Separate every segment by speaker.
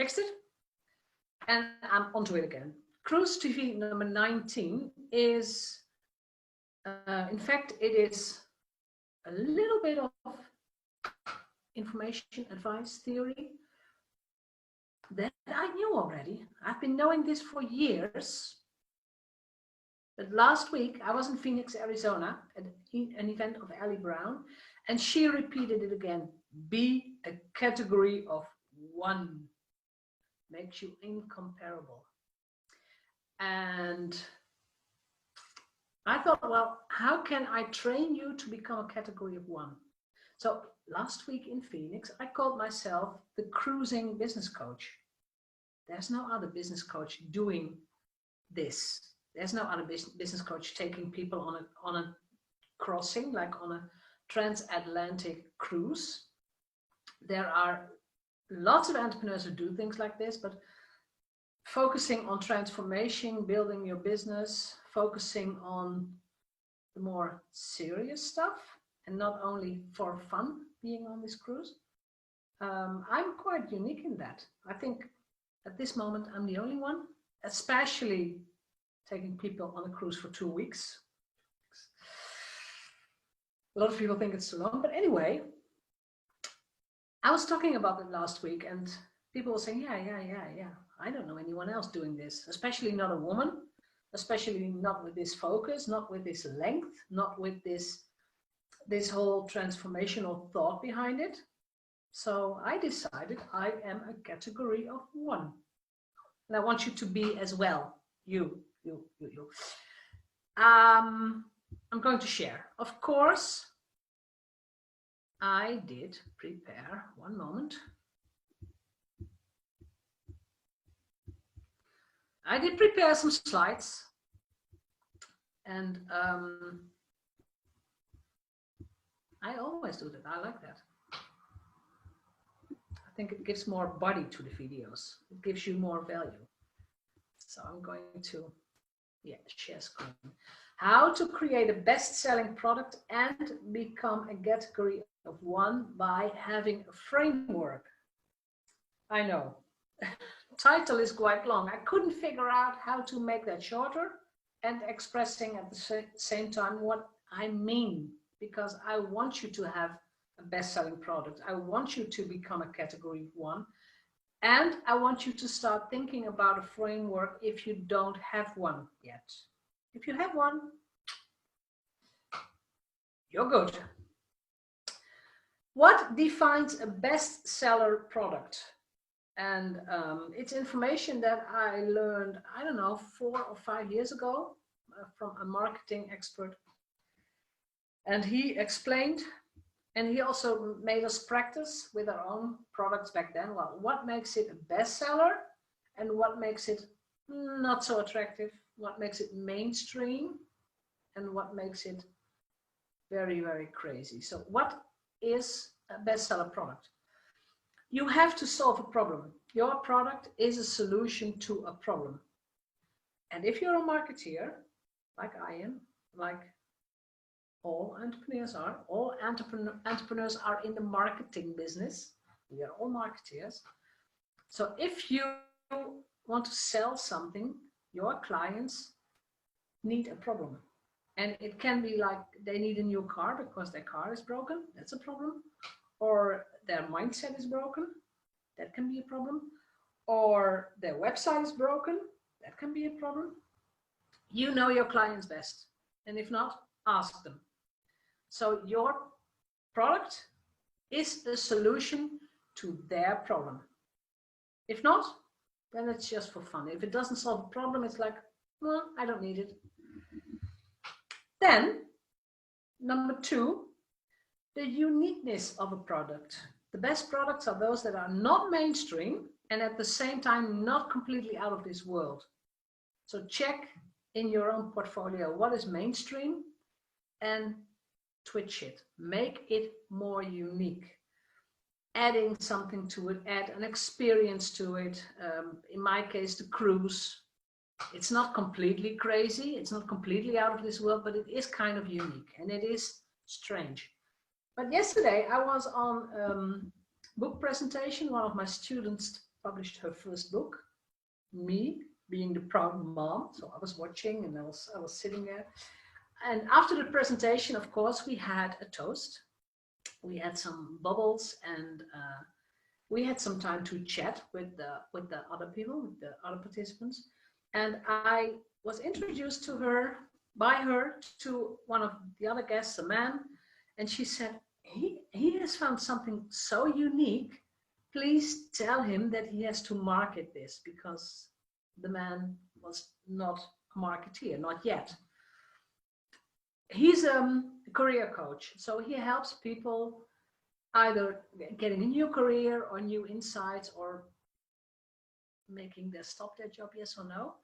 Speaker 1: fixed it, and I'm onto it again. Cruise TV number 19 is, in fact, it is a little bit of information, advice, theory that I knew already. I've been knowing this for years. But last week, I was in Phoenix, Arizona, at an event of Allie Brown, and she repeated it again. Be a category of one. Makes you incomparable. And I thought, well, how can I train you to become a category of one? So last week in Phoenix, I called myself the cruising business coach. There's no other business coach doing this. There's no other business coach taking people on a crossing, like on a transatlantic cruise. There are lots of entrepreneurs who do things like this, but focusing on transformation, building your business, focusing on the more serious stuff, and not only for fun being on this cruise. I'm quite unique in that. I think at this moment I'm the only one, especially taking people on a cruise for 2 weeks. A lot of people think it's too long, but anyway, I was talking about it last week, and people were saying, yeah. I don't know anyone else doing this, especially not a woman, especially not with this focus, not with this length, not with this whole transformational thought behind it. So I decided I am a category of one. And I want you to be as well. You. I'm going to share. Of course, I did prepare, one moment. I did prepare some slides, and I always do that. I like that. I think it gives more body to the videos. It gives you more value. So I'm going to, share screen. How to create a best-selling product and become a category of one by having a framework. I know. Title is quite long. I couldn't figure out how to make that shorter and expressing at the same time what I mean, because I want you to have a best-selling product. I want you to become a category one, and I want you to start thinking about a framework if you don't have one yet. If you have one, you're good. What defines a bestseller product? And it's information that I learned, I don't know, 4 or 5 years ago from a marketing expert. And he explained, and he also made us practice with our own products back then. Well, what makes it a bestseller and what makes it not so attractive? What makes it mainstream and what makes it very, very crazy? So what is a bestseller product? You have to solve a problem. Your product is a solution to a problem. And if you're a marketeer, like I am, like all entrepreneurs are, all entrepreneurs are in the marketing business. We are all marketeers. So if you want to sell something, your clients need a problem. And it can be like they need a new car because their car is broken. That's a problem. Or their mindset is broken. That can be a problem. Or their website is broken. That can be a problem. You know your clients best. And if not, ask them. So your product is a solution to their problem. If not, then it's just for fun. If it doesn't solve a problem, it's like, well, I don't need it. Then, number 2, the uniqueness of a product. The best products are those that are not mainstream and at the same time not completely out of this world. So check in your own portfolio what is mainstream and twitch it. Make it more unique. Adding something to it, add an experience to it. In my case, the cruise. It's not completely crazy. It's not completely out of this world, but it is kind of unique and it is strange. But yesterday I was on book presentation. One of my students published her first book, me being the proud mom. So I was watching and I was sitting there. And after the presentation, of course, we had a toast. We had some bubbles, and we had some time to chat with the other people, with the other participants. And I was introduced by her to one of the other guests, a man, and she said, he has found something so unique. Please tell him that he has to market this, because the man was not a marketeer, not yet. He's a career coach, so he helps people either getting a new career or new insights, or making them stop their job, yes or no.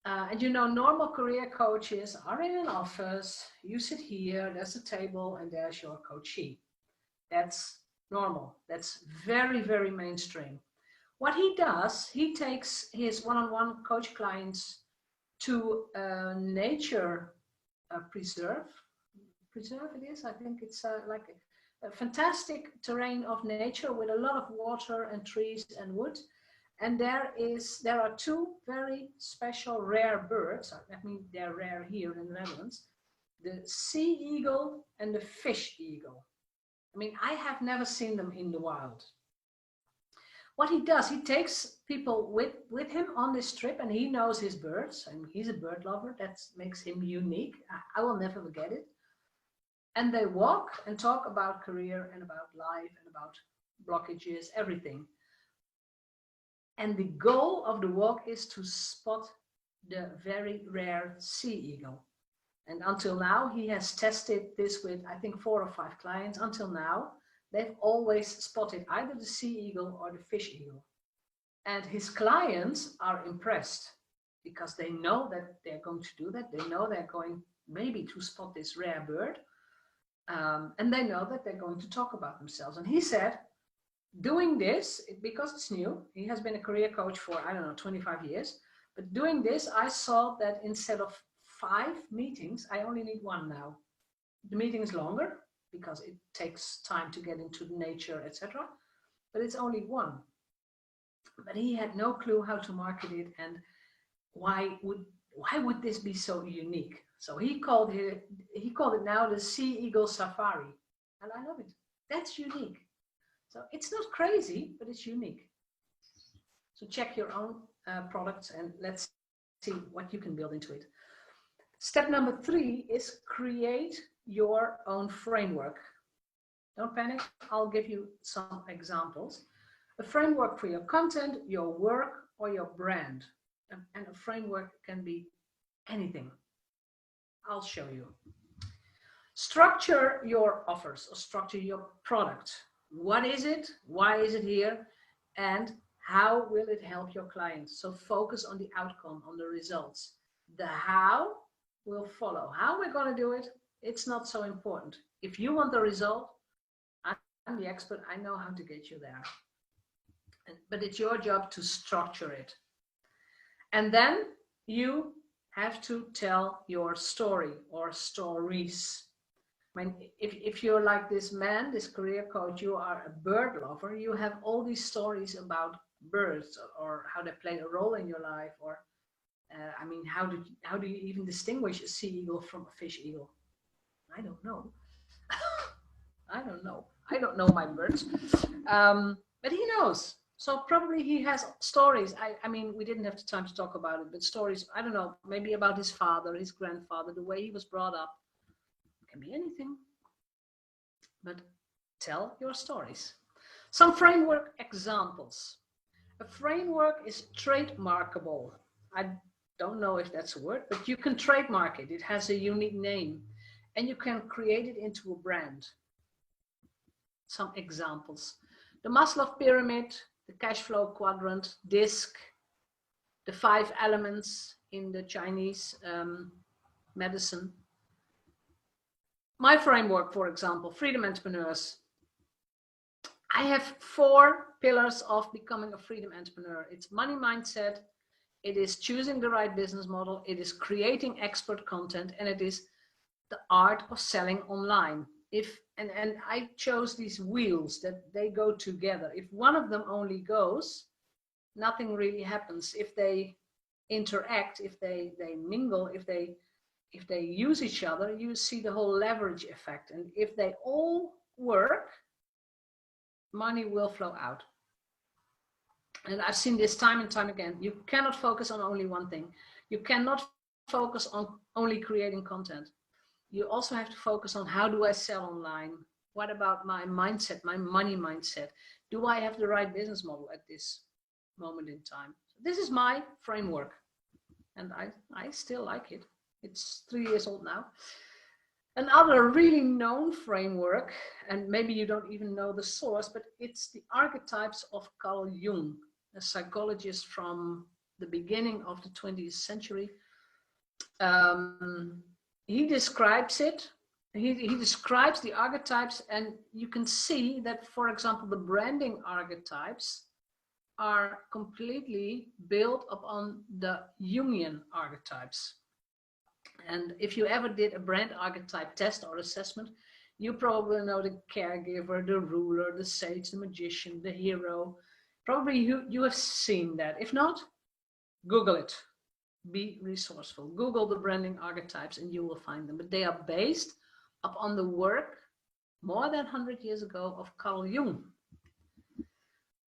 Speaker 1: And normal career coaches are in an office. You sit here, there's a table, and there's your coachee. That's normal. That's very, very mainstream. What he does, he takes his one-on-one coach clients to nature preserve it is. I think it's like a fantastic terrain of nature with a lot of water and trees and wood. And there are two very special rare birds. I mean, they're rare here in the Netherlands. The sea eagle and the fish eagle. I mean, I have never seen them in the wild. What he does, he takes people with him on this trip, and he knows his birds, and he's a bird lover. That makes him unique. I will never forget it. And they walk and talk about career and about life and about blockages, everything. And the goal of the walk is to spot the very rare sea eagle. And until now, he has tested this with, I think, 4 or 5 clients. Until now, they've always spotted either the sea eagle or the fish eagle. And his clients are impressed, because they know that they're going to do that. They know they're going maybe to spot this rare bird. And they know that they're going to talk about themselves. And he said, doing this, because it's new, he has been a career coach for, 25 years. But doing this, I saw that instead of 5 meetings, I only need 1 now. The meeting is longer because it takes time to get into nature, etc. But it's only 1. But he had no clue how to market it, and why would this be so unique? So he called it now the Sea Eagle Safari, and I love it. That's unique. So it's not crazy, but it's unique. So check your own products, and let's see what you can build into it. Step number 3 is create your own framework. Don't panic. I'll give you some examples. A framework for your content, your work, or your brand. And a framework can be anything. I'll show you. Structure your offers, or structure your product. What is it? Why is it here? And how will it help your clients? So focus on the outcome, on the results. The how will follow. How we're going to do it, it's not so important. If you want the result, I'm the expert. I know how to get you there. But it's your job to structure it. And then you have to tell your story or stories. I mean, if you're like this man, this career coach, you are a bird lover, you have all these stories about birds, or how they play a role in your life, or how do you even distinguish a sea eagle from a fish eagle? I don't know. I don't know my birds. But he knows. So probably he has stories. I mean, we didn't have the time to talk about it, but stories, I don't know, maybe about his father, his grandfather, the way he was brought up. It can be anything. But tell your stories. Some framework examples. A framework is trademarkable. I don't know if that's a word, but you can trademark it. It has a unique name, and you can create it into a brand. Some examples. The Maslow pyramid, the cash flow quadrant, DISC, the 5 elements in the Chinese medicine. My framework, for example, Freedom Entrepreneurs. I have 4 pillars of becoming a freedom entrepreneur. It's money mindset, it is choosing the right business model, it is creating expert content, and it is the art of selling online. And I chose these wheels that they go together. If one of them only goes, nothing really happens. If they interact, if they mingle, if they use each other, you see the whole leverage effect. And if they all work, money will flow out. And I've seen this time and time again. You cannot focus on only one thing. You cannot focus on only creating content. You also have to focus on, how do I sell online? What about my mindset, my money mindset? Do I have the right business model at this moment in time? This is my framework, and I still like it. It's 3 years old now. Another really known framework, and maybe you don't even know the source, but it's the Archetypes of Carl Jung, a psychologist from the beginning of the 20th century. He describes it. He describes the archetypes, and you can see that, for example, the branding archetypes are completely built upon the Jungian archetypes. And if you ever did a brand archetype test or assessment, you probably know the caregiver, the ruler, the sage, the magician, the hero. Probably you have seen that. If not, Google it. Be resourceful. Google the branding archetypes and you will find them. But they are based upon the work more than 100 years ago of Carl Jung.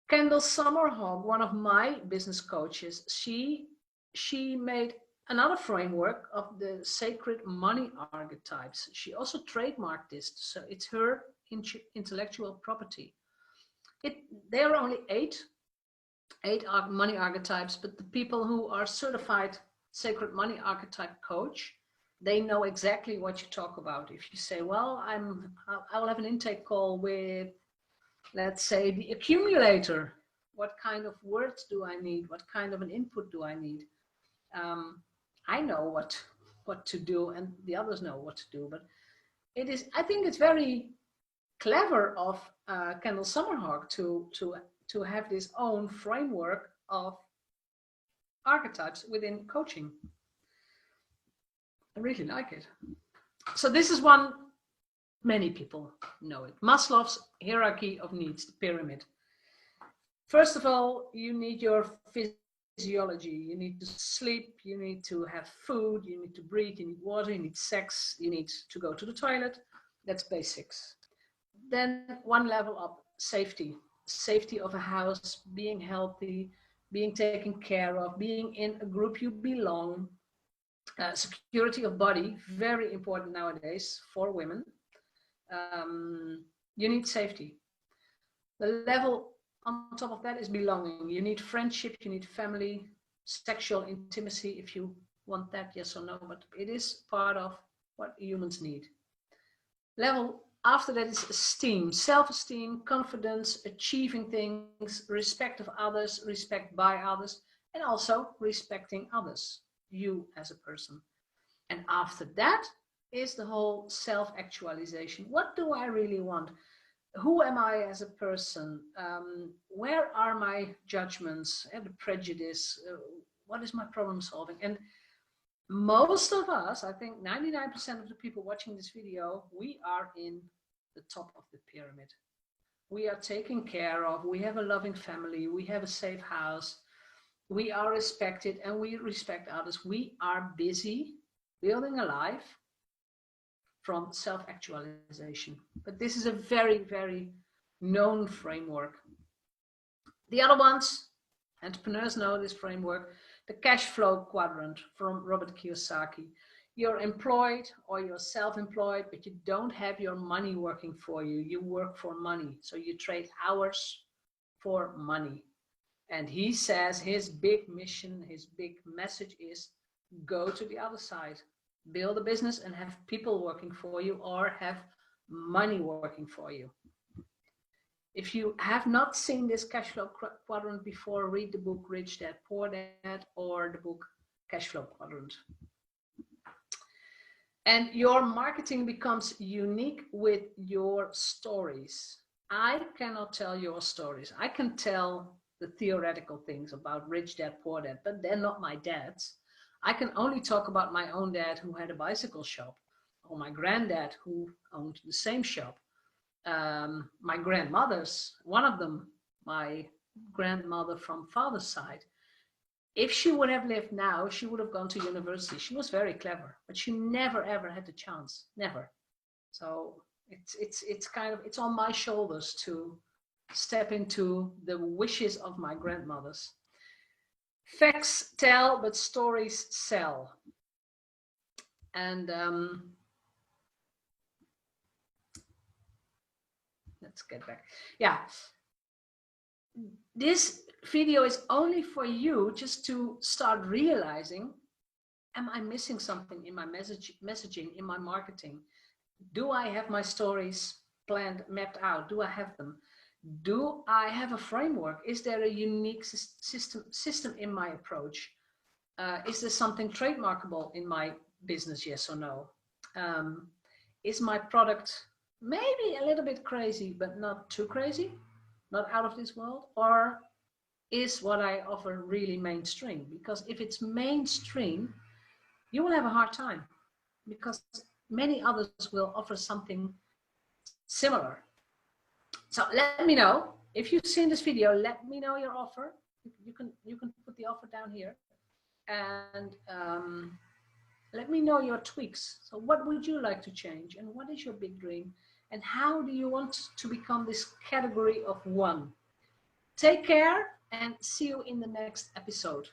Speaker 1: Kendall Summerhawk, one of my business coaches, she made another framework of the sacred money archetypes. She also trademarked this, so it's her intellectual property. There are only eight money archetypes, but the people who are certified sacred money archetype coach, they know exactly what you talk about. If you say, well, I'll have an intake call with, let's say, the accumulator. What kind of words do I need? What kind of an input do I need? I know what to do, and the others know what to do. But I think it's very clever of Kendall Summerhawk to have this own framework of archetypes within coaching. I really like it. So this is one, many people know it. Maslow's hierarchy of needs, the pyramid. First of all, you need your physiology. You need to sleep, you need to have food, you need to breathe, you need water, you need sex, you need to go to the toilet. That's basics. Then one level up, safety. Safety of a house, being healthy, being taken care of, being in a group you belong. Security of body, very important nowadays for women. You need safety. The level on top of that is belonging. You need friendship, you need family, sexual intimacy, if you want that, yes or no, but it is part of what humans need. Level after that is esteem, self-esteem, confidence, achieving things, respect of others, respect by others, and also respecting others, you as a person. And after that is the whole self-actualization. What do I really want? Who am I as a person? Where are my judgments, the prejudice? What is my problem solving? And most of us, I think 99% of the people watching this video, we are in the top of the pyramid. We are taken care of. We have a loving family. We have a safe house. We are respected and we respect others. We are busy building a life from self-actualization. But this is a very, very known framework. The other ones, entrepreneurs know this framework, the cash flow quadrant from Robert Kiyosaki. You're employed or you're self-employed, but you don't have your money working for you. You work for money. So you trade hours for money. And he says his big mission, his big message is go to the other side. Build a business and have people working for you or have money working for you. If you have not seen this cash flow quadrant before, read the book Rich Dad Poor Dad or the book Cash Flow Quadrant. And your marketing becomes unique with your stories. I cannot tell your stories. I can tell the theoretical things about Rich Dad Poor Dad, but they're not my dad's. I can only talk about my own dad who had a bicycle shop, or my granddad who owned the same shop. My grandmothers, one of them, my grandmother from father's side. If she would have lived now, she would have gone to university. She was very clever, but she never ever had the chance, never. So it's kind of, it's on my shoulders to step into the wishes of my grandmothers. Facts tell, but stories sell. And let's get back. Yeah. This video is only for you just to start realizing, am I missing something in my messaging, in my marketing? Do I have my stories planned, mapped out? Do I have them? Do I have a framework? Is there a unique system in my approach? Is there something trademarkable in my business? Yes or no? Is my product maybe a little bit crazy, but not too crazy? Not out of this world? Or is what I offer really mainstream? Because if it's mainstream, you will have a hard time, because many others will offer something similar. So let me know if you've seen this video. Let me know your offer. You can put the offer down here, and let me know your tweaks. So what would you like to change, and what is your big dream, and how do you want to become this category of one? Take care, and see you in the next episode.